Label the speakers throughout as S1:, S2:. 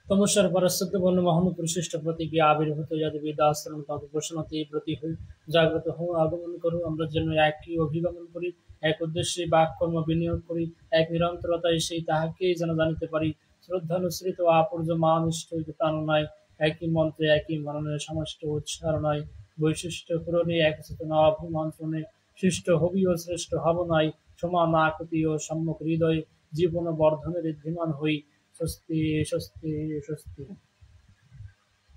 S1: তমস্যার পরাশ্চর্য বর্ণ মহানুপুরশিষ্ট প্রতীকী আবির্ভূত যাদের বিদ্যাশ্রম তদুপাসনাতে প্রতি হই জাগ্রত হও আগমন করো আমরা যেন একই অভিগমন করি এক উদ্দেশ্যে বাক কর্ম বিনিয়োগ করি এক নিরন্তরতায় সেই তাহাকেই যেন জানিতে পারি শ্রদ্ধানুসৃত আপর্যমান ইষ্ট প্রাণনায় একই মন্ত্রে একই মননের সমষ্ট উচ্চারণায় বৈশিষ্ট্য পূরণে এক চেতনা অভিমন্ত্রণে সৃষ্ট হবি ও শ্রেষ্ঠ হবনায় সমান আকুতি ও সম্মুখ হৃদয় জীবন বর্ধনের ঋদ্ধিমান হই স্বস্তি স্বস্তি স্বস্তি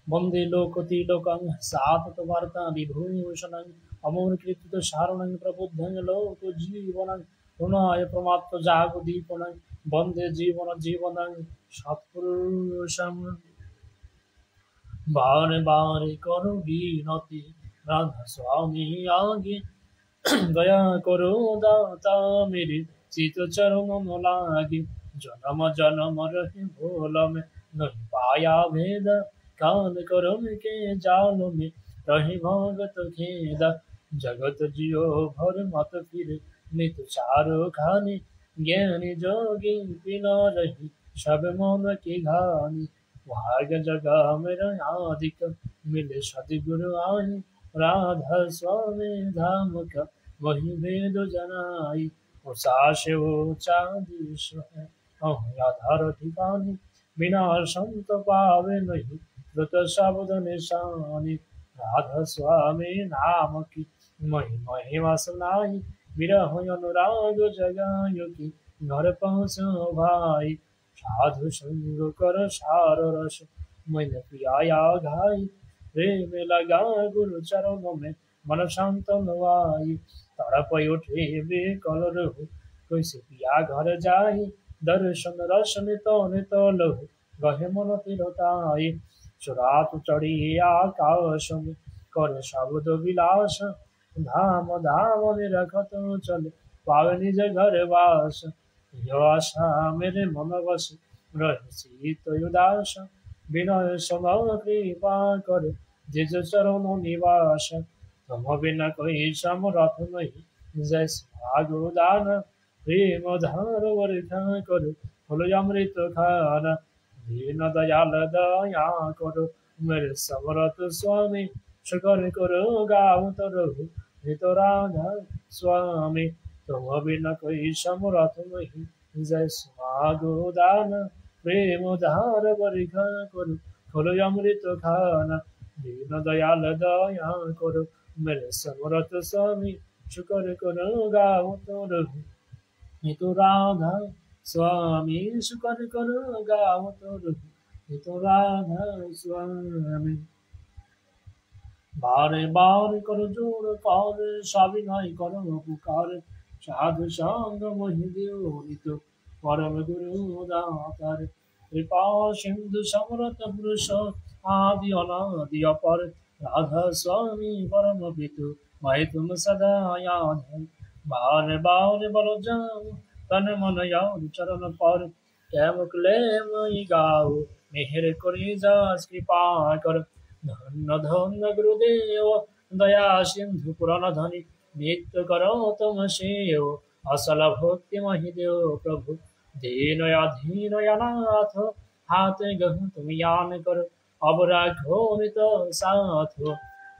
S1: বন্দে লোকতিলোকং সাততবার্তা বিভূষণং অমরকৃত সারণং প্রবুদ্ধং লোকজীবনং প্রণয় প্রমাত্ত জাগদীপনং বন্দে জীবন জীবনং সৎপুরুষং বারে বারে করো বিনতি রাধা স্বামী আগে দয়া করো দাতা মেরে চিত চরণ লাগে জনম জনম রহে ভোল में नहीं पाया भेद काल करम के जाल में रहे भगत खेद जगत जियो भर मत फिर नित चारो खानी ज्ञानी जोगी बिना रही सब मन की घानी भाग जगह मेरा आदिक मिले सदगुरु आई राधा स्वामी धाम का वही भेद जनाई उषा से वो चांदी है आधार ठिकानी बिना संत पावे नहीं द्रुत शब्द निशानी राधा स्वामी नाम की महिमा सुनाई विरह अनुराग जगायो की घर पहुँचो भाई साधु संग कर सार रस मैंने पियाया घाई प्रेम लगा गुरु चरणों में मन शांत नवाई तड़प उठे बेकल रहु कैसे पिया घर जाई दर्शन रसन तो नित लहु गहे मन तिरताई सुरात चढ़ी आकाश में कर शब्द विलास धाम धाम निरखत चले पावे निज घर वास यो आशा मेरे मन बस रहे शीत उदास विनय समर कृपा कर जिज चरण निवास तुम बिना कोई समरथ नहीं जैसे भागुदान प्रेम धार वर्षा करो फल अमृत खाना दीन दयाल दया करो मेरे समरथ स्वामी शुक्र करो गाँव तो रहो हित राधा स्वामी तुम बिना कोई समरथ नहीं जय स्वागोदान प्रेम धार वर्षा करो फल अमृत खाना दीन दयाल दया करो मेरे समरथ स्वामी शुक्र करो गाँव तो रहो हित राधा स्वामी शुक्र करो गाँव तो रहो हित राधा स्वामी बारे बार करो जोड़ पार सविनय करो पुकार साधु संग मोहि देव नित परम गुरु दातार कृपा सिंधु समरत पुरुष आदि अनादि अपर राधा स्वामी परम पितु मैं तुम सदा याद है बार बार बल जाओ तन मन याद चरण पर कैम क्लेम गाओ मेहर करी जास कृपा कर धन्य धन्य गुरुदेव दया सिंधु पुराण धनी नित्य करो तुम सेव असल भक्ति महि देव प्रभु दीन अधीन अनाथ हाथ गहु तुम यान करो अब राखो नित साथ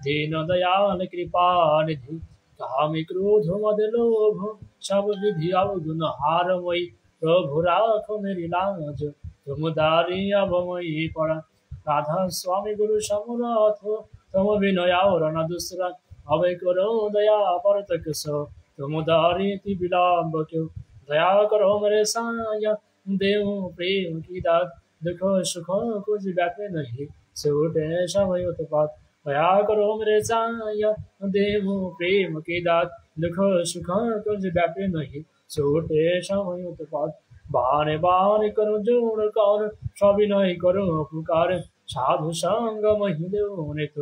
S1: दीन दयाल कृपा निधि कामी क्रोध मद लोभ सब विधि अवगुण हारमयी प्रभु राखो मेरी लाज तुम दारी अब मई पड़ा राधा स्वामी गुरु समरथ तुम विनय और न दूसरा अभय करो दया पर तक सो तुम दारी ति विलम्ब क्यों दया करो मेरे साया देव प्रेम की दात दुख सुख कुछ व्यापे नहीं छूटे समय उत्पात दया करो मेरे साया देव प्रेम की दात दुख सुख कुछ व्यापे नहीं छूटे समय उत्पात बारे बारे करो जोड़ कर सविनय करो पुकार साधु संग महि देव नित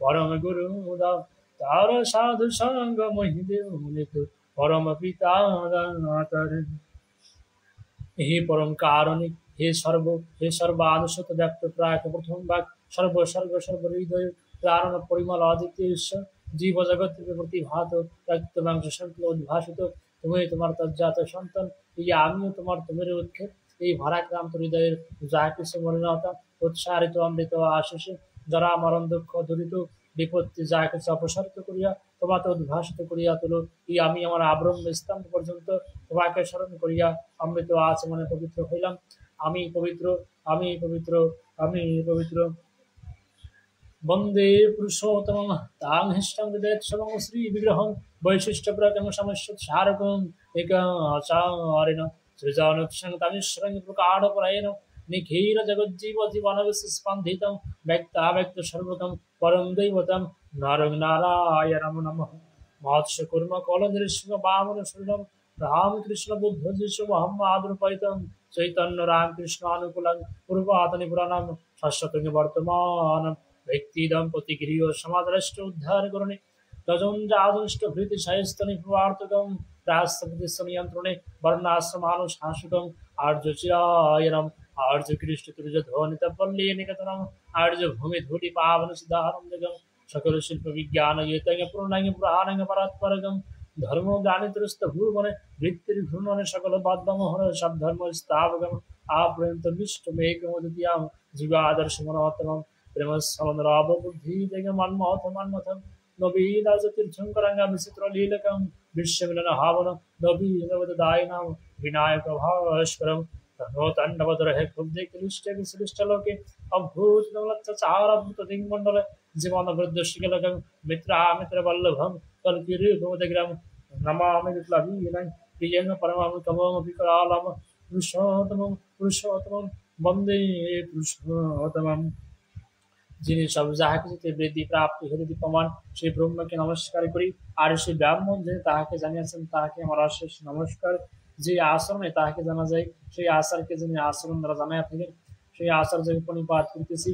S1: परम गुरु दा तार साधु संग महि देव नित परम पिता दातार हे परम कारुणिक हे सर्वानुसत व्यक्त प्राक प्रथम वाक सर्व सर्व हृदय प्राण परिमल आदित्य ঈশ্বর জীব জগৎ প্রতিভাত রক্ত মাংস সংকল উদ্ভাসিত তুমি তোমার তজ্জাত সন্তান এই আমিও তোমার তোমার উৎক্ষেপ এই ভারাক্রান্ত হৃদয়ের যা কিছু মলিনতা উৎসারিত অমৃত আশিসে যারা মরণ দুঃখ দূরিত বিপত্তি যা কিছু অপসারিত করিয়া তোমাকে উদ্ভাসিত করিয়া তোলো। এই আমি আমার আবরণ স্তম্ভ পর্যন্ত তোমাকে স্মরণ করিয়া অমৃত আচমনে পবিত্র হইলাম। আমি পবিত্র, আমি পবিত্র, আমি পবিত্র। বন্দে পুরুষোত্তমম তাং হিষ্টং হৃদয়ৎসমং শ্রী বিগ্রহং বৈশিষ্ট্যপ্রকং সমস্যারকং একাচারেণ সৃজানুৎসং তামিশ্বরং প্রকারপরায়ণ নিখিল জগজ্জীব জীবনবিস্পন্দিতং ব্যক্তাব্যক্ত সর্বকং পরম দৈবতম নারং নারায়ণম নমঃ। মৎস্য কুর্ম কলদৃশ্য বামন শরীরম রামকৃষ্ণ বুদ্ধ যিশু মোহাম্মদ রূপায়িতং চৈতন্য রামকৃষ্ণ অনুকূলং পূর্বাতনি পুরাণং শাশ্বতং বর্তমানম ব্যক্তি দম্পতি গৃহ সমাদৃষ্ট উদ্ধার করণে তজন যাদৃষ্ট ভৃতি সায়স্তনি প্রবার্তকং রাষ্ট্রপতি নিয়ন্ত্রণে বর্ণাশ্রমানুশাসকং আর্য চিরায়নম আর্য কৃষ্ণ তুর্য ধ্বনিত পল্লী নিকেতনম আর্য ভূমি ধূলি পাবন সিদ্ধারম জগম সকল শিল্প বিজ্ঞান ইয়তং পূর্ণাঙ্গ পুরাণাঙ্গ পরাৎপরগম ধর্ম জ্ঞানিতরস্ত ভুবনে বৃত্তির ঘূর্ণনে সকল বাদ্যমোহন সব ধর্ম স্থাপকম আপর্যন্ত বিষ্টমেকমদ্বিতীয়াম যুগাদর্শ মনোত্তমম প্রেম সমন্দ্রাব বুদ্ধি দেগ মন্মথ মন্মথম নবীন তীর্থঙ্করাঙ্গা বিচিত্র লীলকম বিশ্বমিলন হাবন নবীনবদায়নাম বিনায়ক ভাস্করম তন্নতাণ্ডবদরহে ক্ষুব্ধে ক্লিষ্টে বিশিষ্ট লোকে অভূত চারাভূত দিঙ্গমণ্ডলে জীবন বৃদ্ধ শিখলকম মিত্রামিত্র বল্লভম কল্পিরূপমদগ্রাম নমামি বিপ্লবীনাং প্রিয়ং পরমামৃতমপি করালম পুরুষোত্তমম পুরুষোত্তমম বন্দে পুরুষোত্তমম। যিনি সব যাহা কিছুতে বৃদ্ধি প্রাপ্তি হইতে দীপ্যমান সেই ব্রহ্মকে নমস্কার করি। আর সেই ব্রাহ্মণ যিনি তাহাকে জানিয়েছেন তাহাকে আমার অশেষ নমস্কার। যে আশ্রমে তাহাকে জানা যায় সেই আচারকে যিনি আচরণ দ্বারা জানাইয়া থাকেন সেই আচার্যকে প্রণিপাত করিতেছি।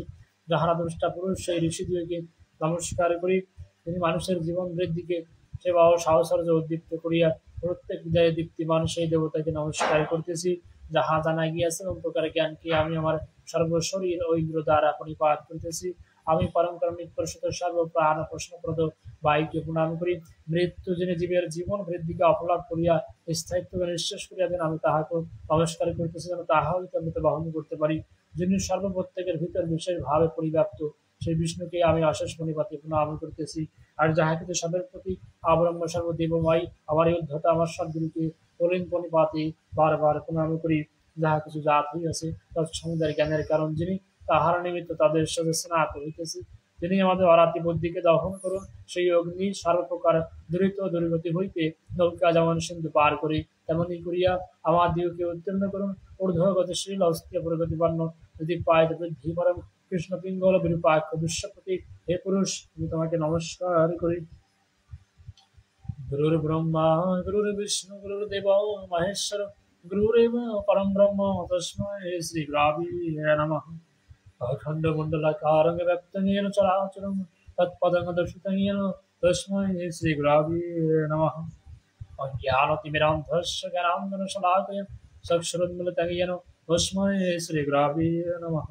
S1: যাহারা দ্রষ্টা পুরুষ সেই ঋষিদ্বয়কে নমস্কার করি। তিনি মানুষের জীবন বৃদ্ধিকে সেবা ও সাহচর্য উদ্দীপ্ত করিয়া প্রত্যেক হৃদয়ে দীপ্তিমান সেই দেবতাকে নমস্কার করতেছি। যাহা জানা গিয়াছে এবং প্রকার জ্ঞানকে আমি আমার সর্বশরীর ও ইন্দ্র দ্বারা পরিপাত করিতেছি। আমি পরম কারণিক পরিষদ সর্বপ্রাণ প্রশ্নপ্রদ বায়ুকে প্রণাম করি। মৃত্যু যিনি জীবের জীবন বৃদ্ধিকে অপলাপ করিয়া স্থায়িত্বকে নিঃশেষ করিয়া দেন আমি তাহাকে নমস্কার করিতেছি যেন তাহা হইতে আমি বহন করতে পারি। যিনি সর্বপ্রত্যেকের ভিতর বিশেষ ভাবে পরিব্যাপ্ত সেই বিষ্ণুকে আমি অশেষ মণিপাতে প্রণাম করিতেছি। আর যাহা কিন্তু সবের প্রতি আবরম্ব সর্বদেবময় আমার এই উদ্ধতা আমার সদ্গুরুকে কলিন পণিপাতে বারবার প্রণাম করি। যাহা কিছু জাত হইয়াছে তৎসমুদয়ের জ্ঞানের কারণ যিনি তাহার নিমিত্ত তাদের সাথে স্নাত হইতেছি। তিনি আমাদের অরাতি বুদ্ধিকে দহন করুন। সেই অগ্নি সর্বপ্রকার দূরিত দুর্গতি হইতে নৌকা যেমন সিন্ধু পার করি তেমনি করিয়া আমার দিগকে উত্তীর্ণ করুন। ঊর্ধ্ব গতিশীল অস্থির প্রগতিপন্ন যদি পায় বৃদ্ধি পরম কৃষ্ণ পিঙ্গল বিরূপাক্ষ বিশ্বপতি হে পুরুষ আমি তোমাকে নমস্কার করি। গুরুর ব্রহ্মা গুরুর বিষ্ণু গুরুর্দেব মহেশ্বর গুরুরেব পরম ব্রহ্ম তস্मै শ্রী গুরবে নমঃ। অখণ্ড মণ্ডলাকারং ব্যক্তং येन চরাচরং তৎপদং দর্শিতং येन তস্मै শ্রী গুরবে নমঃ। অজ্ঞানতিমিরান্ধস্য জ্ঞানাঞ্জনশলাকয়া চক্ষুरुन्मीलितं येन তস্मै শ্রী গুরবে নমঃ।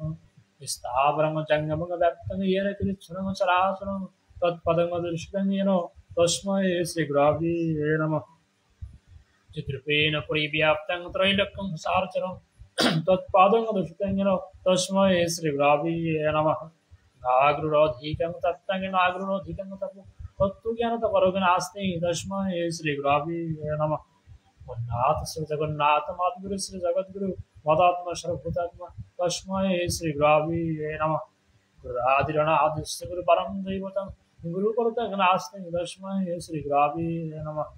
S1: স্থাবরং জঙ্গমং ব্যক্তং येन কিঞ্চিৎ চরাচরং তৎপদং দর্শিতং येन তস্मै শ্রী গুরবে নমঃ। চিত্রূপেণ পরিব্যাপ্তং ত্রৈলোক্যং সারচরং তৎপাদং দর্শিতং येन তস্मै শ্রী গুরবে নমঃ। নাগরুরধিকং তত্ত্বং নাগরুরধিকং তপো তত্ত্বজ্ঞানতপরজ্ঞানাস্তি তস্मै শ্রী গুরবে নমঃ। জগন্নাথ শ্রী জগন্নাথ মাতগুরু শ্রী জগদ্গুরু মদাত্মা সর্বভূতাত্মা তস্मै শ্রী গুরবে নমঃ। গুরুরাদিরনাদিশ্য গুরু পরম দৈবতং গুরু পরতং নাস্তি তস্मै শ্রী গুরবে নমঃ।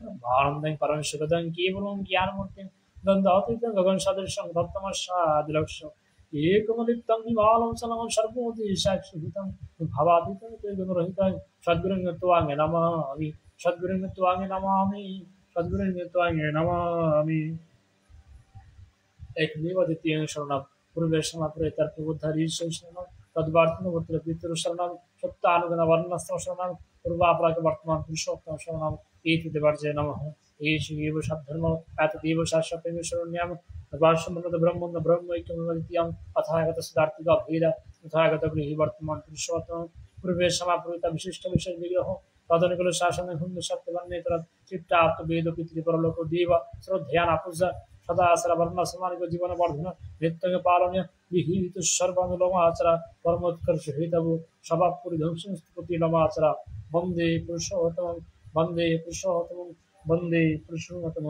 S1: ব্রহ্মানন্দং পরম সুখদং কেবলং জ্ঞানমূর্তিং দ্বন্দ্বাতীতং গগন সদৃশং তত্ত্বমস্যাদিলক্ষ্যং একমলিপ্তং বিমালং চলং সর্বমতি সাক্ষিভূতং ভাবাতীতং ত্রিগুণরহিতং সদ্গুরুং ত্বাং নমামি সদ্গুরুং ত্বাং নমামি সদ্গুরুং ত্বাং নমামি। একমেव দ্বিতীয়ং শরণম পূর্বে সমাপ্রে তার প্রবুদ্ধার ঈশ্বর শরণম তদ্বার্থনবর্তরে পিতৃ শরণম সত্যানুগণ বর্ণাশ্রম শরণম পূর্বাপরাগ বর্তমান পুরুষোত্তম শরণম ইতি দেবার্জে নমঃ। এইষ এব সদ্ধর্ম এতদেব শাশ্বতং শরণ্যম ভাষ্যমন্নদ ব্রহ্মণ্য ব্রহ্মৈক্যমদ্বিতীয়ং তথাগত সিদ্ধার্থিক অভেদ তথাগত গৃহী বর্তমান পুরুষোত্তম পূর্বে সমাপ্রীতা বিশিষ্ট বিশেষ বিগ্রহ তদনুকূল শাসন হুন্দ সত্যবন্যেতর চিত্তাত্ম বেদ পিতৃপরলোক দেব শ্রদ্ধেয়ানা পূজা সদা আচরা বর্ণ সমানিক জীবন বর্ধন নিত্যকে পালনীয় বিহিত সর্বানুলমাচরা কর্মোৎকর্ষ হিতবু স্বভাব পরিধ্বংসপতি লমাচরা বন্দে পুরুষোত্তম বন্দে পুরুষোত্তম বন্দে পুরুষোত্তম।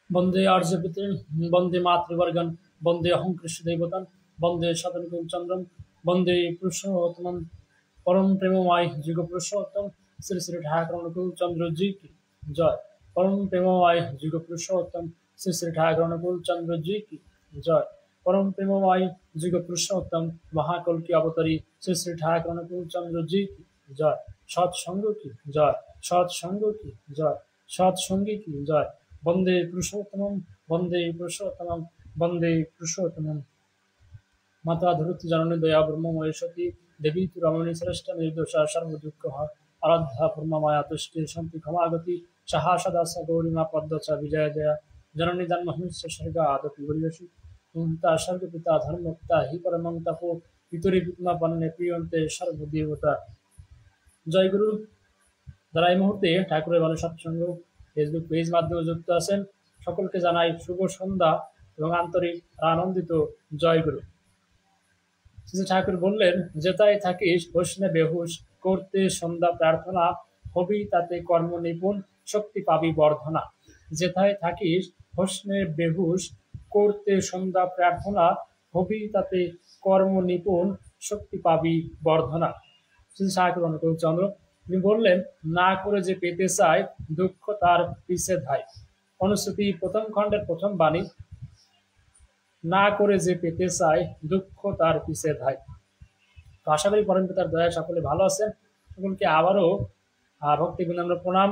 S1: বন্দে আর্যপিতে বন্দে মাতৃবর্গন বন্দে অহং কৃষ্ণ দেবতান বন্দে সদনকুল চন্দ্রম বন্দে পুরুষোত্তম परम प्रेममय যুগ পুরুষোত্তম শ্রী শ্রী ঠাকুর অনুকূল চন্দ্র জি কি জয়। परम प्रेममय যুগ পুরুষোত্তম শ্রী শ্রী ঠাকুর অনুকূল চন্দ্র জি কি জয়। परम प्रेममय যুগ পুরুষোত্তম মহাকল কি অবতারী শ্রী শ্রী ঠাকুর অনুকূল চন্দ্র জি কি জয়। সৎসঙ্গ কি জয়, সৎসঙ্গ কি জয়, সৎসঙ্গী কি জয়। বন্দে পুরুষোত্তম বন্দে পুরুষোত্তম বন্দে পুরুষোত্তম। माता धृत जननी दया ब्रह्ममय सती देवी तु रमणी श्रेष्ठ निर्दोषा सर्व दुख आराध्या पूर्ण माया तुष्टि शांति क्षमागति सहा सदा स गौरी मा पद्म च विजय दया जननी जन्म हिंस स्वर्ग आदति गरीयसी पिता स्वर्ग पिता धर्म पिता हि परमं तपो पितरी पिता पन्ने प्रियन्ते सर्व देवता। জয় গুরু। যারা এই মুহূর্তে ঠাকুরের বাণী সৎসঙ্গ ফেসবুক পেজ মাধ্যমে যুক্ত আছেন সকলকে জানাই শুভ সন্ধ্যা এবং আন্তরিক আনন্দিত জয় গুরু। শ্রী ঠাকুর বললেন, যেথায় থাকিস হোসনে বেহুশ করতে সন্ধ্যা প্রার্থনা হবি তাতে কর্ম নিপুণ শক্তি পাবি বর্ধনা। যেথায় থাকিস হোসনে বেহুশ করতে সন্ধ্যা প্রার্থনা হবি তাতে কর্ম নিপুণ শক্তি পাবি বর্ধনা। শ্রী ঠাকুর অনুকূল চন্দ্র তিনি বললেন, না করে যে পেতে চায় দুঃখ তার পিছে ধায়। অনুশ্রুতি প্রথম খণ্ডের প্রথম বাণী, না করে যে পেতে চায় দুঃখ তার পিছে ধায়। তো আশা করি পরম পিতার দয়া সকলে ভালো আছেন। সকলকে আবারও ভক্তি বিনম্র প্রণাম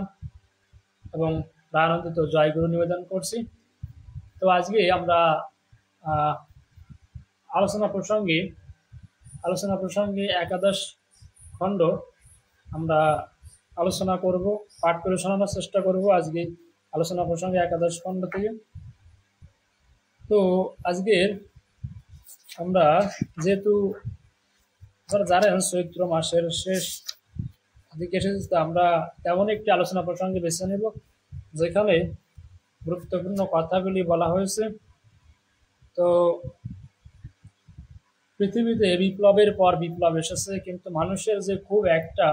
S1: এবং প্রাণান্বিত জয় গুরু নিবেদন করছি। তো আজকে আমরা আলোচনা প্রসঙ্গে একাদশ খণ্ড আমরা আলোচনা করব, পাঠ করে শোনানোর চেষ্টা করব আজকে আলোচনা প্রসঙ্গে একাদশ খণ্ড থেকে। তো আজকের আমরা যেহেতু আপনারা জানেন চৈত্র মাসের শেষ দিকে এসেছে, আমরা তেমন একটি আলোচনা প্রসঙ্গে বেছে নেব যেখানে গুরুত্বপূর্ণ কথাগুলি বলা হয়েছে। তো পৃথিবীতে বিপ্লবের পর বিপ্লব এসেছে, কিন্তু মানুষের যে খুব একটা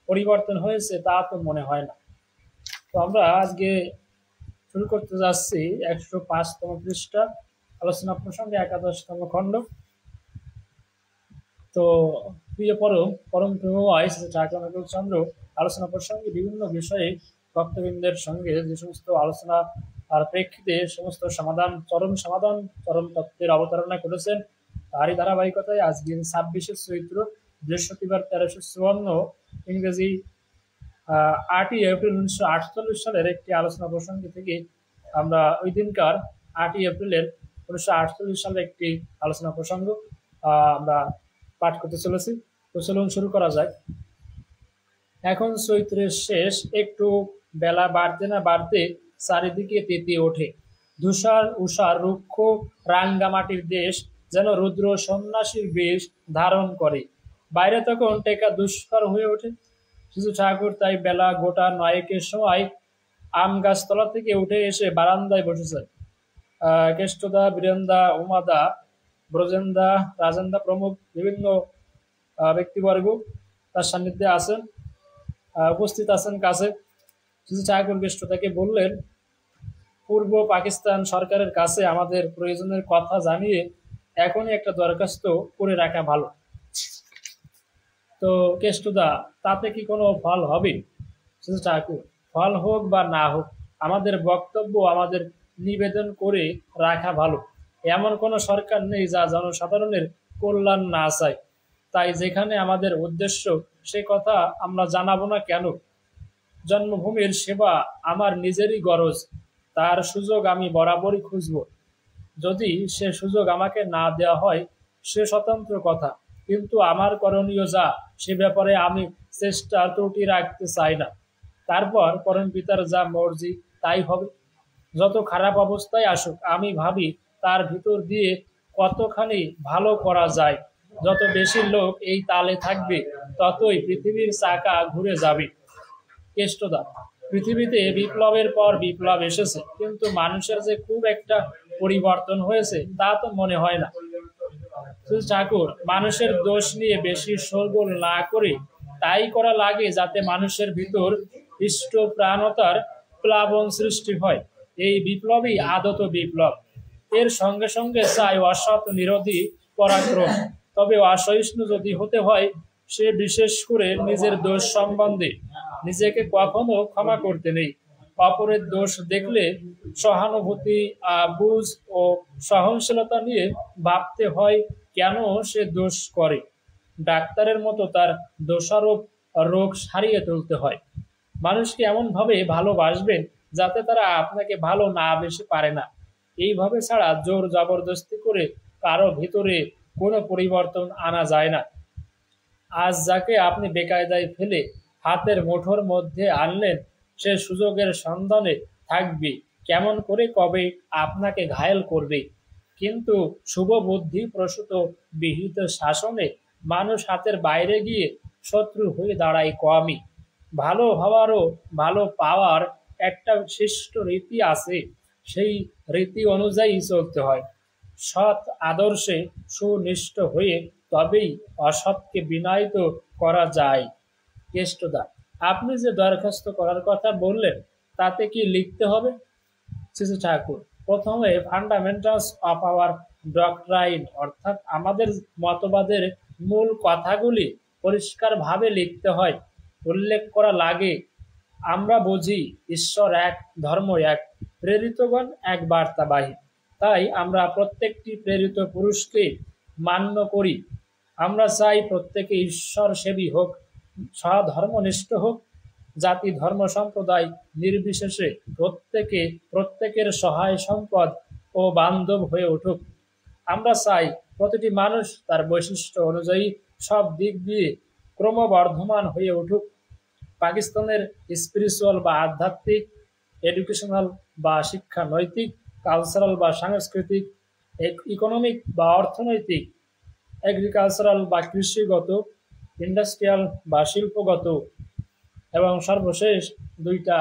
S1: পরিবর্তন হয়েছে তা তো মনে হয় না। তো আমরা আজকে শুরু করতে যাচ্ছি 105তম পৃষ্ঠা, আলোচনা প্রসঙ্গে 11তম খণ্ড। তো প্রিয় পরম প্রেমময় শ্রী ঠাকুর চন্দ্র আলোচনা প্রসঙ্গে বিভিন্ন বিষয়ে ভক্তবৃন্দের সঙ্গে যে সমস্ত আলোচনা আর প্রেক্ষিতে সমস্ত চরম তত্ত্বের অবতারণা করেছেন, তারই ধারাবাহিকতায় আজকে 26শে চৈত্র বৃহস্পতিবার 1354 ইংরেজি 8ই এপ্রিল 1948 সালের একটি আলোচনা প্রসঙ্গে থেকে আমরা ওই দিনকার 8ই এপ্রিলের 1948 সালের একটি আলোচনা প্রসঙ্গ আমরা পাঠ করতে চলেছি। তো চলুন শুরু করা যায়। এখন চৈত্রের শেষ, একটু বেলা বাড়তে না বাড়তে চারিদিকে তেতিয়ে ওঠে। ধূসর উষার রুক্ষ রাঙ্গামাটির দেশ যেন রুদ্র সন্ন্যাসীর বেশ ধারণ করে। বাইরে তখন টেকা দুষ্কর হয়ে ওঠে। শিশু ঠাকুর তাই বেলা গোটা 9-এর সময় আম গাছতলা থেকে উঠে এসে বারান্দায় বসেছেন। কেষ্টদা, বীরেন্দা, উমাদা, ব্রজেন্দা, রাজেন্দা প্রমুখ বিভিন্ন ব্যক্তিবর্গ তার সান্নিধ্যে আছেন, উপস্থিত আছেন কাছে। শিশু ঠাকুর কেষ্টদাকে বললেন, পূর্ব পাকিস্তান সরকারের কাছে আমাদের প্রয়োজনের কথা জানিয়ে এখনই একটা দরখাস্ত করে রাখা ভালো। তো কেষ্টদা, তাতে কি কোনো ফল হবে? শিশু ঠাকুর, ফল হোক বা না হোক, আমাদের বক্তব্য আমাদের নিবেদন করে রাখা ভালো। এমন কোনো সরকার নেই যা জনসাধারণের কল্যাণ না চায়। তাই যেখানে আমাদের উদ্দেশ্য সে কথা আমরা জানাবো না কেন? জন্মভূমির সেবা আমার নিজেরই গরজ, তার সুযোগ আমি বরাবরই খুঁজব। যদি সে সুযোগ আমাকে না দেওয়া হয় সে স্বতন্ত্র কথা, কিন্তু আমার করণীয় যা সে ব্যাপারে আমি চেষ্টা ত্রুটি রাখতে চাই না। তারপর পরম পিতার যা মর্জি তাই হবে। যত খারাপ অবস্থায় আসুক, আমি ভাবি তার ভিতর দিয়ে কতখানি ভালো করা যায়। যত বেশি লোক এই তালে থাকবে ততই পৃথিবীর চাকা ঘুরে যাবে। কেষ্টদা, পৃথিবীতে বিপ্লবের পর বিপ্লব এসেছে, কিন্তু মানুষের যে খুব একটা পরিবর্তন হয়েছে তা তো মনে হয় না। ঠাকুর, মানুষের দোষ নিয়ে বেশি শোরগোল না করে তাই করা লাগে যাতে মানুষের ভিতর ইষ্ট প্রাণতার প্লাবন সৃষ্টি হয়। এই বিপ্লবই আদত বিপ্লব। এর সঙ্গে সঙ্গে চাই অসৎ নিরোধী পরাক্রম। তবে অসহিষ্ণু যদি হতে হয়, সে বিশেষ করে নিজের দোষ সম্বন্ধে নিজেকে কখনো ক্ষমা করতে নেই। অপরের দোষ দেখলে সহানুভূতি, বুঝ ও সহনশীলতা নিয়ে ভাবতে হয় কেন সে দোষ করে। ডাক্তারের মতো তার দোষারোপ রোগ সারিয়ে তুলতে হয়। মানুষকে এমনভাবে ভালোবাসবেন যাতে তারা আপনাকে ভালো না বেশি পারে না। এইভাবে ছাড়া জোর জবরদস্তি করে কারো ভিতরে কোনো পরিবর্তন আনা যায় না। আজ যাকে আপনি বেকায়দায় ফেলে হাতের মুঠোর মধ্যে আনলেন, সে সুযোগের সন্ধানে থাকবে কেমন করে কবে আপনাকে ঘায়েল করবে। কিন্তু শুভ বুদ্ধি প্রসূত বিহিত শাসনে মানুষ হাতের বাইরে গিয়ে শত্রু হয়ে দাঁড়ায় কমই। ভালো হওয়ারও ভালো পাওয়ার একটা শিষ্ট রীতি আছে, সেই রীতি অনুযায়ী চলতে হয়। সৎ আদর্শে সুনিষ্ঠ হয়ে তবেই অসৎকে বিনয়িত করা যায়। কেষ্টদা, আপনি যে দরখাস্ত করার কথা বললেন তাতে কি লিখতে হবে? শিশু ঠাকুর, প্রথমে ফান্ডামেন্টালস অফ আওয়ার ডক্ট্রাইন অর্থাৎ আমাদের মতবাদের মূল কথাগুলি পরিষ্কারভাবে লিখতে হয়। উল্লেখ করা লাগে, আমরা বুঝি ঈশ্বর এক, ধর্ম এক, প্রেরিতগণ এক বার্তাবাহী। তাই আমরা প্রত্যেকটি প্রেরিত পুরুষকে মান্য করি। আমরা চাই প্রত্যেকে ঈশ্বর সেবী হোক, স্বধর্মনিষ্ঠ হোক, জাতি ধর্ম সম্প্রদায় নির্বিশেষে প্রত্যেকের সহায় সম্পদ ও বান্ধব হয়ে উঠুক। আমরা চাই প্রতিটি মানুষ তার বৈশিষ্ট্য অনুযায়ী সব দিক দিয়ে ক্রমবর্ধমান হয়ে উঠুক। পাকিস্তানের স্পিরিচুয়াল বা আধ্যাত্মিক, এডুকেশনাল বা শিক্ষা নৈতিক, কালচারাল বা সাংস্কৃতিক, ইকোনমিক বা অর্থনৈতিক, এগ্রিকালচারাল বা কৃষিগত, ইন্ডাস্ট্রিয়াল বা শিল্পগত, এবং সর্বশেষ দুইটা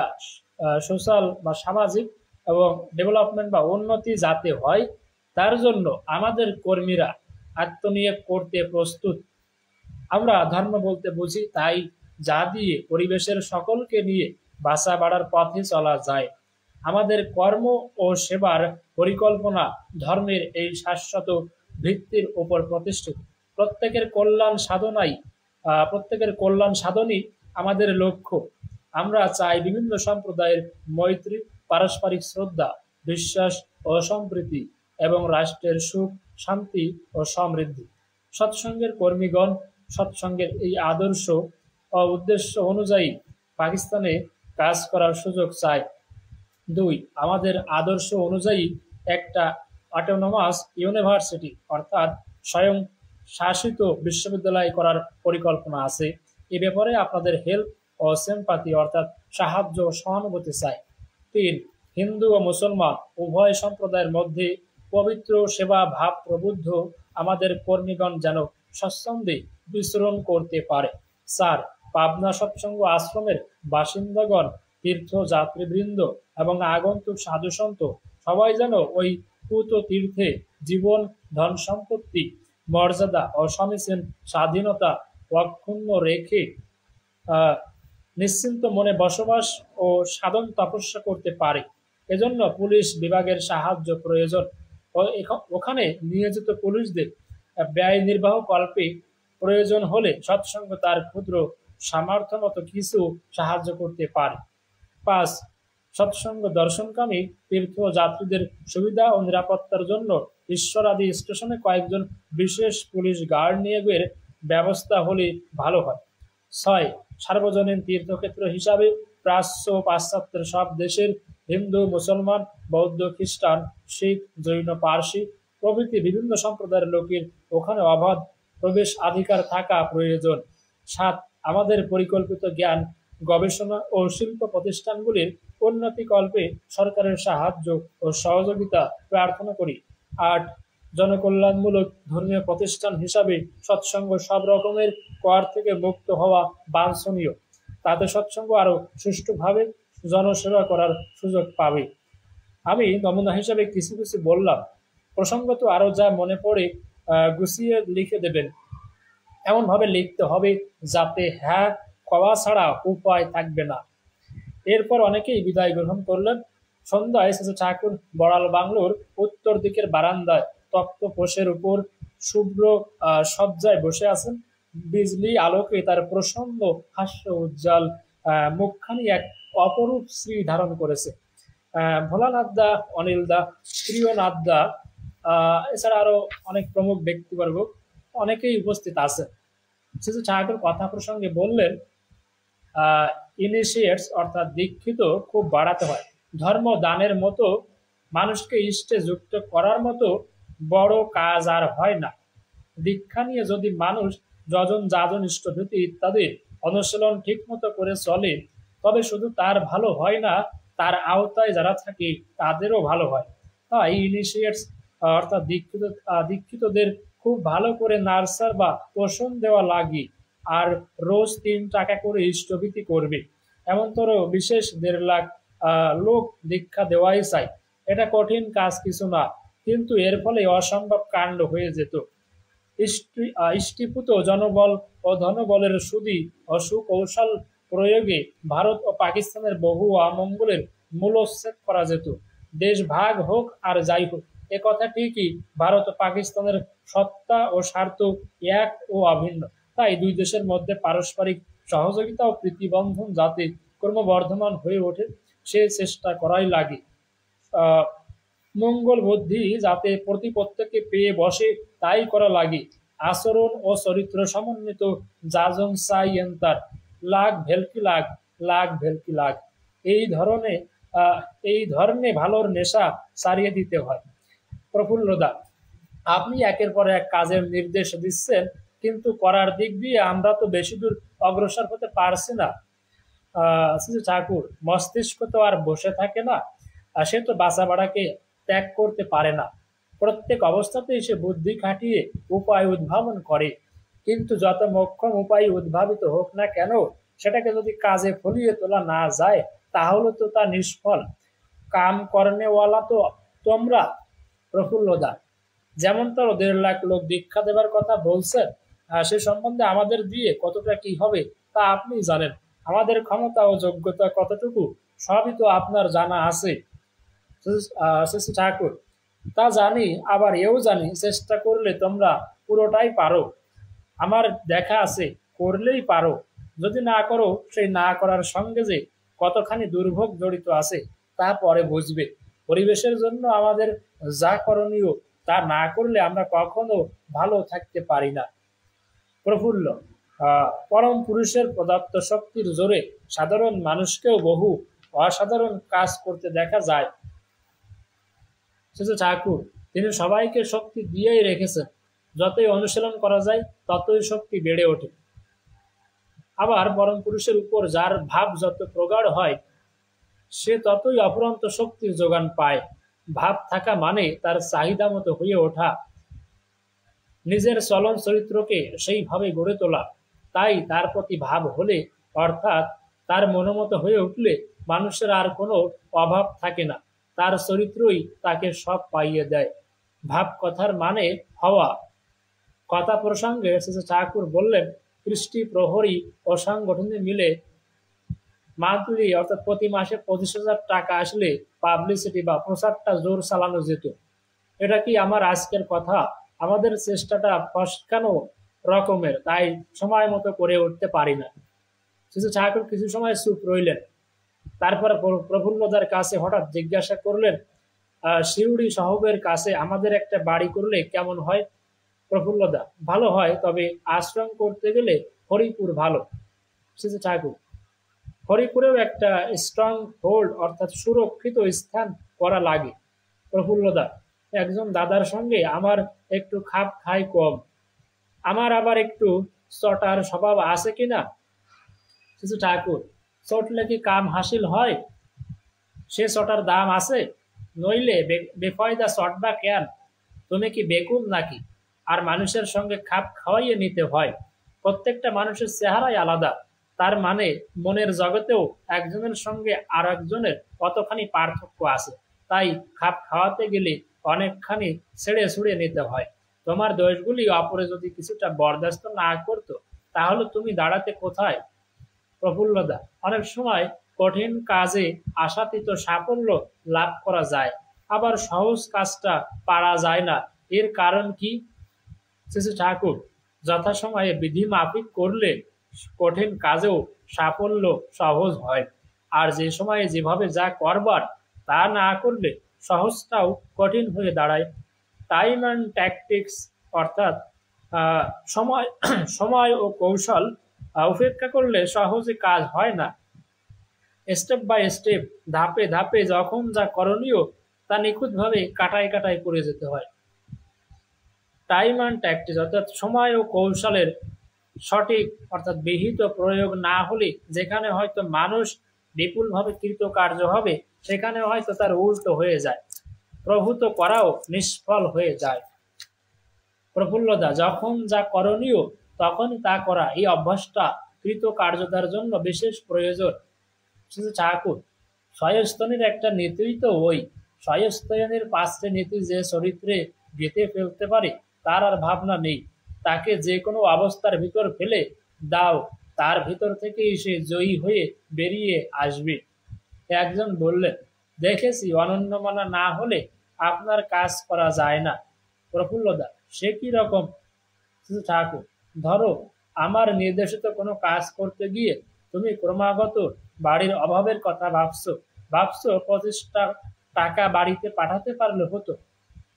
S1: সোশ্যাল বা সামাজিক এবং ডেভেলপমেন্ট বা উন্নতি যাতে হয়, তার জন্য আমাদের কর্মীরা আত্মনিয়োগ করতে প্রস্তুত। আমরা ধর্ম বলতে বুঝি তাই যা দিয়ে পরিবেশের সকলকে নিয়ে বাসা বাড়ার পথে চলা যায়। আমাদের কর্ম ও সেবার পরিকল্পনা ধর্মের এই শাশ্বত ভিত্তির উপর প্রতিষ্ঠিত। প্রত্যেকের কল্যাণ সাধনাই প্রত্যেকের কল্যাণ সাধনই আমাদের লক্ষ্য। আমরা চাই বিভিন্ন সম্প্রদায়ের মৈত্রী, পারস্পরিক শ্রদ্ধা, বিশ্বাস ও সম্প্রীতি এবং রাষ্ট্রের সুখ, শান্তি ও সমৃদ্ধি। সৎসঙ্গের কর্মীগণ সৎসঙ্গের এই আদর্শ ও উদ্দেশ্য অনুযায়ী পাকিস্তানে কাজ করার সুযোগ চায়। ২. আমাদের আদর্শ অনুযায়ী একটা অটোনমাস ইউনিভার্সিটি অর্থাৎ স্বয়ং শাসিত বিশ্ববিদ্যালয় করার পরিকল্পনা আছে। এ ব্যাপারে আপনাদের হেল্প ও সিম্পাথি অর্থাৎ সাহায্য ও সহানুভূতি চাই। ৩. হিন্দু ও মুসলমান উভয় সম্প্রদায়ের মধ্যে পবিত্র সেবা ভাব প্রবুদ্ধ আমাদের কর্মীগণ যেন স্বচ্ছন্দে বিচরণ করতে পারে। ৪. পাবনা সৎসঙ্গ আশ্রমের বাসিন্দাগণ, তীর্থযাত্রীবৃন্দ এবং আগন্তুক সাধুসন্ত সবাই যেন ওই পূত তীর্থে জীবন, ধন সম্পত্তি, মর্যাদা ও সমীচীন স্বাধীনতা অক্ষুণ্ণ রেখে নিশ্চিন্ত মনে বসবাস ও সাধন তপস্যা করতে পারে। এজন্য পুলিশ বিভাগের সাহায্য প্রয়োজন। ওখানে নিয়োজিত পুলিশদের ব্যয় নির্বাহ কল্পে প্রয়োজন হলে সৎসঙ্গ তার ক্ষুদ্র সামর্থ্য মতো কিছু সাহায্য করতে পারে। ৫. সৎসঙ্গ দর্শনকামী তীর্থযাত্রীদের সুবিধা ও নিরাপত্তার জন্য ঈশ্বরাদি স্টেশনে কয়েকজন বিশেষ পুলিশ গার্ড নিয়োগের ব্যবস্থা হলে ভালো হয়। ৬. সার্বজনীন তীর্থক্ষেত্র হিসাবে প্রাচ্য পাশ্চাত্যের সব দেশের হিন্দু, মুসলমান, বৌদ্ধ, খ্রিস্টান, শিখ, জৈন, পার্সি প্রভৃতি বিভিন্ন সম্প্রদায়ের লোকের ওখানে অবাধ প্রবেশ অধিকার থাকা প্রয়োজন। ৭. আমাদের পরিকল্পিত জ্ঞান, গবেষণা ও শিল্প প্রতিষ্ঠানগুলির উন্নতিকল্পে সরকারের সাহায্য ও সহযোগিতা প্রার্থনা করি। ৮. জনকল্যাণমূলক ধর্মীয় প্রতিষ্ঠান হিসাবে সৎসঙ্গ সব রকমের কর থেকে মুক্ত হওয়া বাঞ্ছনীয়। তাতে সৎসঙ্গ আরো সুষ্ঠুভাবে জনসেবা করার সুযোগ পাবে। আমি নমুনা হিসাবে কিছু কিছু বললাম, প্রসঙ্গত আরো যা মনে পড়ে গুছিয়ে লিখে দেবেন। এমনভাবে লিখতে হবে যাতে হ্যাঁ কওয়া ছাড়া উপায় থাকবে না। এরপর অনেকেই বিদায় গ্রহণ করলেন। সন্ধ্যায় শেষে ঠাকুর বড়াল বাংলোর উত্তর দিকের বারান্দায় তক্তপোষের উপর শুভ্র সজ্জায় বসে আছেন। বিজলি আলোকে তার প্রসন্ন হাস্য উজ্জ্বল মুখখানি এক অপরূপ শ্রী ধারণ করেছে। ভোলানাথ দা, অনিল দা, প্রিয়নাথ দা, এছাড়া আরো অনেক প্রমুখ ব্যক্তিবর্গ অনেকেই উপস্থিত আছেন। শেষে ঠাকুর কথা প্রসঙ্গে বললেন, ইনিশিয়েটস অর্থাৎ দীক্ষিত খুব বাড়াতে হয়। ধর্ম দানের মতো মানুষকে ইষ্টে যুক্ত করার মতো বড় কাজ আর হয় না। দীক্ষা নিয়ে যদি মানুষ যজন যাজন ইষ্টভীতি ইত্যাদি অনুশীলন ঠিক মতো করে চলে, তবে শুধু তার ভালো হয় না, তার আওতায় যারা থাকে তাদেরও ভালো হয়। তাই ইনিশিয়েটস অর্থাৎ দীক্ষিতদের খুব ভালো করে নার্সার বা পোষণ দেওয়া লাগে, আর রোজ ৩ টাকা করে ইষ্টভীতি করবে। এমনতর বিশেষ ১.৫ লাখ লোক দীক্ষা দেওয়াই চাই। এটা কঠিন কাজ কিছু না, কিন্তু এর ফলে অসম্ভব কাণ্ড হয়ে যেত। ইষ্টিপুত জনবল ও ধনবলের সুদি ও সুকৌশল প্রয়োগে ভারত ও পাকিস্তানের বহু অমঙ্গলের মূলচ্ছেদ করা যেত। দেশ ভাগ হোক আর যাই হোক, এ কথা ঠিকই, ভারত ও পাকিস্তানের সত্তা ও স্বার্থ এক ও অভিন্ন। তাই দুই দেশের মধ্যে পারস্পরিক সহযোগিতা ও প্রীতিবন্ধন যাতে ক্রমবর্ধমান হয়ে ওঠে, সে চেষ্টা করাই লাগে। মঙ্গল বুদ্ধি যাতে প্রতিপত্তিকে পেয়ে বসে, তাই করা লাগে। আচরণ ও চরিত্র সমন্বিত যাজন চাই এন্তার লাগ ভেলকি লাগ, লাগ ভেলকি লাগ। এই ধরনে ভালোর নেশা সারিয়ে দিতে হয়। প্রফুল্লদা, আপনি একের পর এক কাজের নির্দেশ দিচ্ছেন, কিন্তু করার দিক দিয়ে আমরা তো বেশি দূর অগ্রসর হতে পারছি না। ঠাকুর, মস্তিষ্ক তো আর বসে থাকে না, সে তো বাঁচা বাড়াকে ত্যাগ করতে পারে না। প্রত্যেক অবস্থাতেই সে বুদ্ধি খাটিয়ে উপায় উদ্ভাবন করে, কিন্তু যত মোক্ষম উপায় উদ্ভাবিত হোক না কেন, সেটাকে যদি কাজে ফলিয়ে তোলা না যায়, তাহলে তো তা নিষ্ফল। কাম করনেওয়ালা তো তোমরা। প্রফুল্লদা, যেমন তার 1.5 লাখ লোক দীক্ষা দেবার কথা বলছেন, সে সম্বন্ধে আমাদের দিয়ে কতটা কি হবে তা আপনি জানেন। আমাদের ক্ষমতা ও যোগ্যতা কতটুকু সবই তো আপনার জানা আছে শ্রী ঠাকুর। তা জানি, আবার এও জানি চেষ্টা করলে তোমরা পুরোটাই পারো। আমার দেখা আছে করলেই পারো, যদি না করো সেই না করার সঙ্গে যে কতখানি দুর্ভোগ জড়িত আছে তা পরে বুঝবে। পরিবেশের জন্য আমাদের যা করণীয় তা না করলে আমরা কখনো ভালো থাকতে পারি না। প্রফুল্ল, পরম পুরুষের প্রদত্ত শক্তির জোরে সাধারণ মানুষকেও বহু অসাধারণ কাজ করতে দেখা যায়। ঠাকুর, তিনি সবাইকে শক্তি দিয়েই রেখেছেন, যতই অনুশীলন করা যায় ততই শক্তি বেড়ে ওঠে। আবার পরম পুরুষের উপর যার ভাব যত প্রগাঢ় হয় সে ততই অফুরন্ত শক্তির যোগান পায়। ভাব থাকা মানে তার চাহিদা মতো হয়ে ওঠা, নিজের চলন চরিত্রকে সেইভাবে গড়ে তোলা। তাই তার প্রতি ভাব হলে, অর্থাৎ তার মনোমতো হয়ে উঠলে মানুষের আর কোনো অভাব থাকে না, তার চরিত্রই তাকে সব পাইয়ে দেয়। ভাব কথার মানে হওয়া। কথা প্রসঙ্গে ঠাকুর বললেন, কৃষ্টি প্রহরী ও সংগঠনে মিলে মান্থলি অর্থাৎ প্রতি মাসে 25,000 টাকা আসলে পাবলিসিটি বা প্রচারটা জোর চালানো যেত। এটা কি আমার আজকের কথা? আমাদের চেষ্টাটা ফসকানো রকমের, তাই সময় মতো করে উঠতে পারি না। ঠাকুর কিছু সময় চুপ রইলেন, তারপর প্রফুল্লদার কাছে হঠাৎ জিজ্ঞাসা করলেন, শিউড়ি সাহেবের কাছে আমাদের একটা বাড়ি করলে কেমন হয়? প্রফুল্লদা, ভালো হয়, তবে আশ্রম করতে গেলে হরিপুর ভালো। ঠাকুর, হরিপুরেও একটা স্ট্রং হোল্ড অর্থাৎ সুরক্ষিত স্থান করা লাগে। প্রফুল্লদা, একজন দাদার সঙ্গে আমার একটু খাপ খাই কম, আমার আবার একটু চটার স্বভাব আছে কিনা। ঠাকুর, চটলে কি কাম হাসিল হয়? সে চটার দাম আছে, নইলে বেফায়দা চটবা কেন? তুমি কি বেকুব নাকি? আর মানুষের সঙ্গে খাপ খাওয়াইয়ে নিতে হয়। প্রত্যেকটা মানুষের চেহারাই আলাদা, তার মানে মনের জগতেও একজনের সঙ্গে আর একজনের কতখানি পার্থক্য আছে, তাই খাপ খাওয়াতে গেলে অনেকখানি ছেড়ে ছুড়ে নিতে হয়। তোমার দোষগুলি অপরে যদি কিছুটা বরদাস্ত না করতো তাহলে তুমি দাঁড়াতে কোথায়? প্রফুল্লদা, অনেক সময় কঠিন কাজে আশাতীত সাফল্য লাভ করা যায়, আবার সহজ কাজটা পারা যায় না, এর কারণ কি? ঠাকুর, যথাসময়ে বিধি মাফিক করলে কঠিন কাজেও সাফল্য সহজ হয়, আর যে সময়ে যেভাবে যা করবার তা না করলে সহজটাও কঠিন হয়ে দাঁড়ায়। টাইম অ্যান্ড ট্যাকটিক্স অর্থাৎ সময় সময় ও কৌশল উপেক্ষা করলে সহজে কাজ হয় না। স্টেপ বাই স্টেপ, ধাপে ধাপে যখন যা করণীয় তা নিখুঁতভাবে কাটায় কাটায় করে যেতে হয়। টাইম অ্যান্ড ট্যাকটিক্স অর্থাৎ সময় ও কৌশলের সঠিক অর্থাৎ বিহিত প্রয়োগ না হলে যেখানে হয়তো মানুষ বিপুলভাবে কৃতকার্য হবে সেখানে হয়তো তার উল্টো হয়ে যায়, প্রভূত করাও নিষ্ফল হয়ে যায়। প্রফুল্লদা, যখন যা করণীয় তখনই তা করা, এই অভ্যাসটা কৃতকার্যতার জন্য বিশেষ প্রয়োজন। ঠাকুর, স্বয়স্তনের একটা নীতিই তো ওই। স্বয়স্তনের 5টি নীতি যে চরিত্রে গেঁথে ফেলতে পারে তার আর ভাবনা নেই, তাকে যে কোনো অবস্থার ভিতর ফেলে দাও, তার ভিতর থেকেই সে জয়ী হয়ে বেরিয়ে আসবে। একজন বললেন, দেখেছি অনন্যমনা না হলে আপনার কাজ করা যায় না। প্রফুল্লদা, সে কি রকম? ঠাকুর, ধরো আমার নির্দেশিত কোনো কাজ করতে গিয়ে তুমি ক্রমাগত বাড়ির অভাবের কথা ভাবছো, 25 টাকা বাড়িতে পাঠাতে পারলে হতো,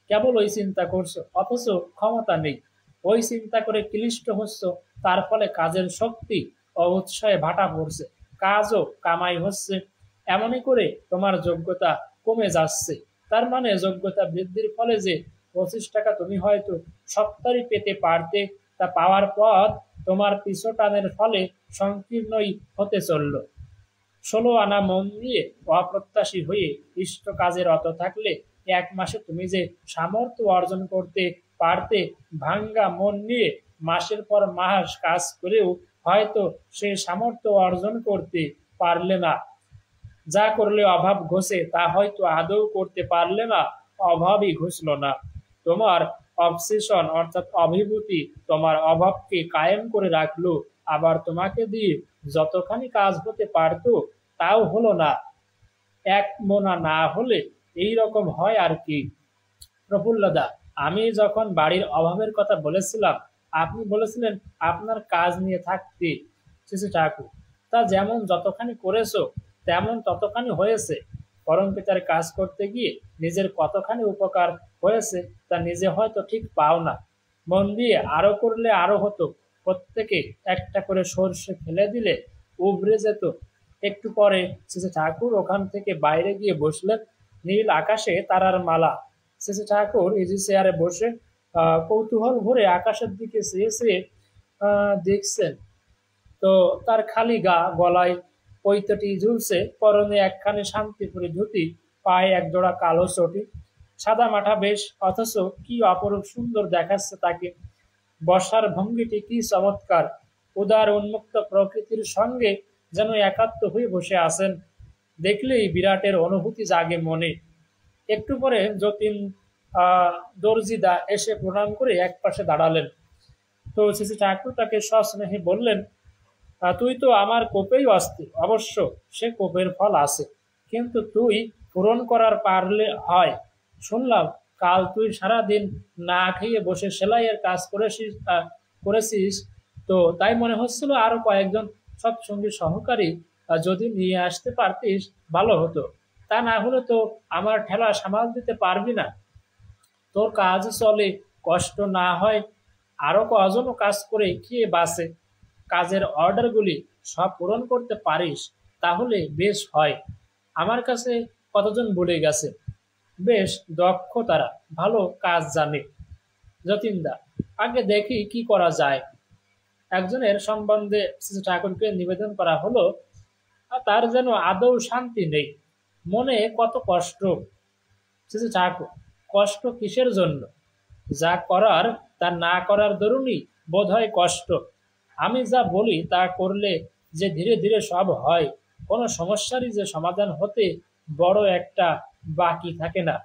S1: কেবল ওই চিন্তা করছো, অথচ ক্ষমতা নেই। ওই চিন্তা করে ক্লিষ্ট হচ্ছ, তার ফলে কাজের শক্তি ও উৎসাহে ভাটা পড়ছে, কাজও কামাই হচ্ছে, এমনই করে তোমার যোগ্যতা কমে যাচ্ছে। তার মানে যোগ্যতা বৃদ্ধির ফলে যে 25 টাকা তুমি হয়তো সপ্তাহে পেতে পারতে, তা পাওয়ার পর তোমার পিছটানের ফলে সংকীর্ণই হতে চলল। 16 আনা মন নিয়ে অপ্রত্যাশী হয়ে ইষ্ট কাজে রত থাকলে 1 মাসে তুমি যে সামর্থ্য অর্জন করতে পারতে, ভাঙ্গা মন নিয়ে মাসের পর মাস কাজ করেও হয়তো সে সামর্থ্য অর্জন করতে পারলে না। যা করলে অভাব ঘোষে তা হয়তো আদৌ করতে পারলে না, অভাবই ঘুষল না। তোমার অবসেশন অর্থাৎ অভিভূতি তোমার অভাবকে কায়েম করে রাখলো, আবার তোমাকে দিয়ে যতখানি কাজ হতে পারতো তাও হলো না। এক মোনা না হলে এই রকম হয় আর কি। প্রফুল্লদা, আমি যখন বাড়ির অভাবের কথা বলেছিলাম, আপনি বলেছিলেন আপনার কাজ নিয়ে থাকতে। শ্রী ঠাকুর, তা যেমন যতখানি করেছো তেমন ততখানি হয়েছে। পরমপিতার কাজ করতে গিয়ে নিজের কতখানি উপকার হয়েছে তা নিজে হয়তো ঠিক পাও না। মন দিয়ে আরো করলে আরো হতো। প্রত্যেকে একটা করে সর্ষে ফেলে দিলে উবরে যেত। একটু পরে শ্রী ঠাকুর ওখান থেকে বাইরে গিয়ে বসলেন। নীল আকাশে তারার মালা। শ্রী ঠাকুর ইজি চেয়ারে বসে কৌতূহল ভরে আকাশের দিকে চেয়ে চেয়ে দেখছেন। তো তার খালি গলায় পৈতটি ঝুলছে, পরনে একখানি শান্তিপুরী ধুতি, পায়ে একজোড়া কালো চটি, সাদা মাঠা বেশ, অথচ কি অপরূপ সুন্দর দেখাচ্ছে তাকে। বসার ভঙ্গিটি কি চমৎকার! উদার উন্মুক্ত প্রকৃতির সঙ্গে যেন একাত্ম হয়ে বসে আছেন। দেখলেই বিরাটের অনুভূতি জাগে মনে। একটু পরে যতীন দর্জিদা এসে প্রণাম করে এক পাশে দাঁড়ালেন। তো শ্রী ঠাকুর তাকে সস্নেহে বললেন, তুই তো আমার কোপেই অস্থির। অবশ্য সে কোপের ফল আছে, কিন্তু তুই পূরণ করার পারলে হয়। শুনলাম কাল তুই সারাদিন না খেয়ে বসে সেলাইয়ের কাজ করেছিস। তো তাই মনে হচ্ছিল আরো কয়েকজন সৎসঙ্গী সহকারী যদি নিয়ে আসতে পারতিস ভালো হতো। তা না হলে তো আমার ঠেলা সামাল দিতে পারবি না। তোর কাজ চলে, কষ্ট না হয়। আরো কজনও কাজ করে খেয়ে বাঁচে। কাজের অর্ডারগুলি সব পূরণ করতে পারিস তাহলে বেশ হয়। আমার কাছে কতজন বলে গেছে, বেশ দক্ষ তারা, ভালো কাজ জানে। যতীনদা, আগে দেখি কি করা যায়। একজনের সম্বন্ধে শ্রী ঠাকুরকে নিবেদন করা হলো, তার যেন আদৌ শান্তি নেই, মনে কত কষ্ট। শ্রী ঠাকুর, কষ্ট কিসের জন্য? যা করার তা না করার দরুনই বোধ হয় কষ্ট। আমি যা বলি তা করলে যে ধীরে ধীরে সব হয়, কোনো সমস্যারই যে সমাধান হতে বড় একটা বাকি থাকে না।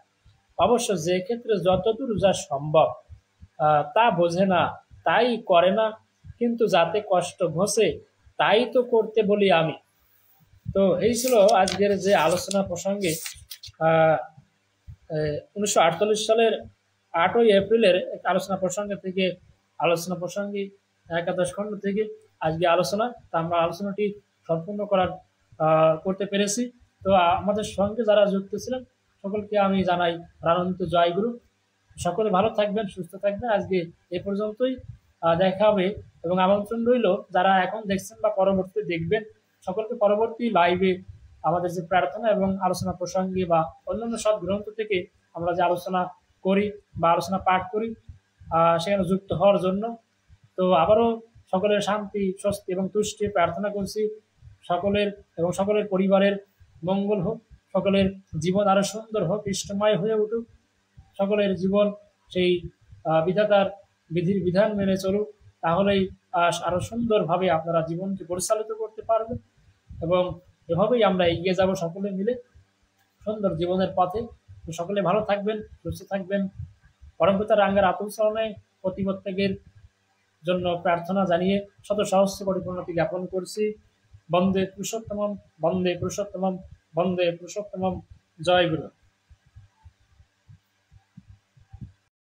S1: অবশ্য যে ক্ষেত্রে যতদূর যা সম্ভব তা বোঝে না, তাই করে না, কিন্তু যাতে কষ্ট ঘষে তাই তো করতে বলি আমি। তো এই ছিল আজকের যে আলোচনা প্রসঙ্গে 1948 সালের 8ই এপ্রিলের আলোচনা প্রসঙ্গে একাদশ খণ্ড থেকে আজকে আলোচনা। তা আমরা আলোচনাটি সম্পূর্ণ করতে পেরেছি। তো আমাদের সঙ্গে যারা যুক্ত ছিলেন সকলকে আমি জানাই আনন্দিত জয়গুরু। সকলে ভালো থাকবেন, সুস্থ থাকবেন। আজকে এ পর্যন্তই, দেখা হবে। এবং আমন্ত্রণ রইল যারা এখন দেখছেন বা পরবর্তীতে দেখবেন, সকলকে পরবর্তী লাইভে আমাদের যে প্রার্থনা এবং আলোচনা প্রসঙ্গে বা অন্যান্য সব গ্রন্থ থেকে আমরা যে আলোচনা করি বা আলোচনা পাঠ করি সেখানে যুক্ত হওয়ার জন্য। তো আবারও সকলের শান্তি, স্বস্তি এবং তুষ্টি প্রার্থনা করছি। সকলের এবং সকলের পরিবারের মঙ্গল হোক, সকলের জীবন আরো সুন্দর হোক, কৃষ্ণময় হয়ে উঠুক। সকলের জীবন সেই বিধাতার বিধির বিধান মেনে চলুক, তাহলেই আরো সুন্দরভাবে আপনারা জীবনকে পরিচালিত করতে পারবেন। এবং এভাবেই আমরা এগিয়ে যাব সকলে মিলে সুন্দর জীবনের পথে। সকলে ভালো থাকবেন, সুস্থ থাকবেন। পরমপিতা রাঙ্গার আতুল চরণে প্রতিপ্রত্যেকের জন্য প্রার্থনা জানিয়ে শত সহস্র কোটি প্রণতি জ্ঞাপন করছি। বন্দে পুরুষোত্তমম, বন্দে পুরুষোত্তমম, বন্দে পুরুষোত্তমম। জয় গুরু।